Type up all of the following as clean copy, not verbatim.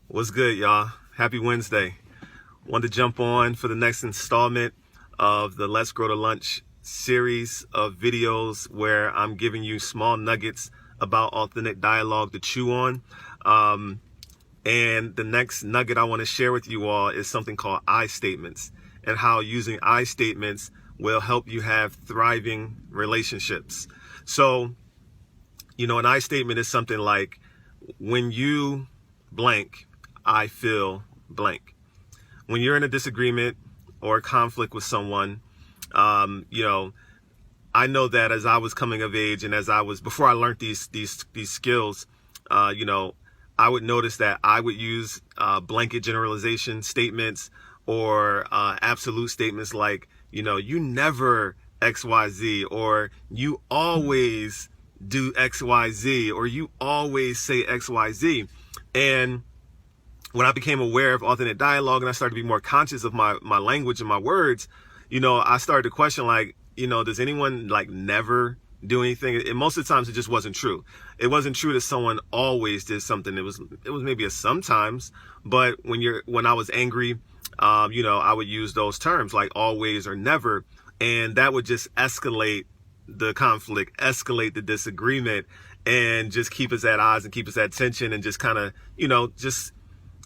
What's good, y'all? Happy Wednesday. Wanted to jump on for the next installment of the Let's Grow to Lunch series of videos where I'm giving you small nuggets about authentic dialogue to chew on. And the next nugget I want to share with you all is something called I statements, and how using I statements will help you have thriving relationships. So, an I statement is something like, when you blank, I feel blank. When you're in a disagreement or a conflict with someone, I know that as I was coming of age and before I learned these skills, I would notice that I would use blanket generalization statements or absolute statements like, you never XYZ, or you always do XYZ, or you always say XYZ. And when I became aware of authentic dialogue and I started to be more conscious of my language and my words, I started to question, does anyone I do anything? And most of the times it just wasn't true. It wasn't true that someone always did something. It was maybe a sometimes, but when I was angry, I would use those terms like always or never, and that would just escalate the conflict, escalate the disagreement, and just keep us at odds and keep us at tension, and just kind of, just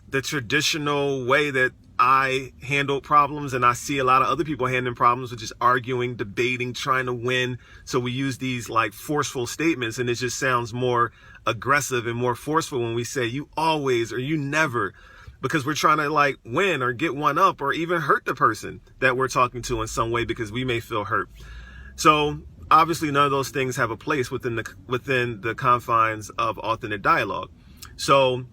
the traditional way that I handle problems, and I see a lot of other people handling problems, which is arguing, debating, trying to win. So we use these like forceful statements, and it just sounds more aggressive and more forceful when we say you always or you never, because we're trying to win or get one up or even hurt the person that we're talking to in some way because we may feel hurt. So obviously none of those things have a place within the confines of authentic dialogue. So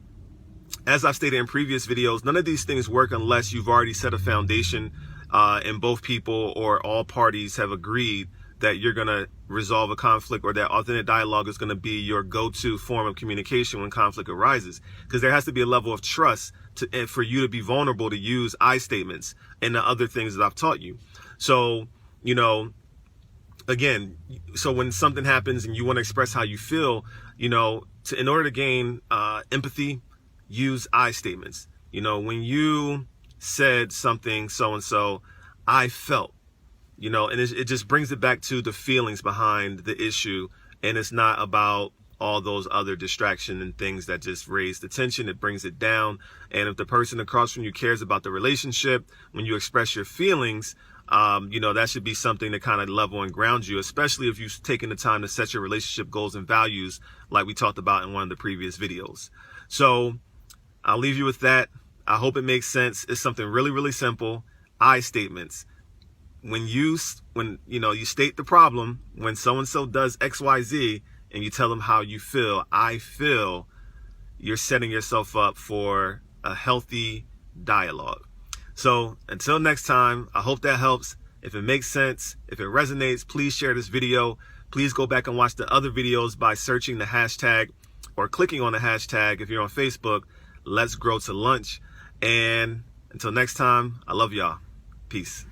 as I've stated in previous videos, none of these things work unless you've already set a foundation and both people or all parties have agreed that you're going to resolve a conflict, or that authentic dialogue is going to be your go-to form of communication when conflict arises. Because there has to be a level of trust for you to be vulnerable to use I statements and the other things that I've taught you. So, again, so when something happens and you want to express how you feel, in order to gain empathy, use I statements. When you said something so-and-so, I felt, and it just brings it back to the feelings behind the issue. And it's not about all those other distractions and things that just raise the tension. It brings it down. And if the person across from you cares about the relationship, when you express your feelings, that should be something to kind of level and ground you, especially if you've taken the time to set your relationship goals and values like we talked about in one of the previous videos. So I'll leave you with that. I hope it makes sense. It's something really, really simple. I statements. When you state the problem, when so-and-so does XYZ, and you tell them how you feel, I feel, you're setting yourself up for a healthy dialogue. So until next time, I hope that helps. If it makes sense, if it resonates, please share this video. Please go back and watch the other videos by searching the hashtag or clicking on the hashtag if you're on Facebook, Let's Grow to Lunch. And until next time, I love y'all. Peace.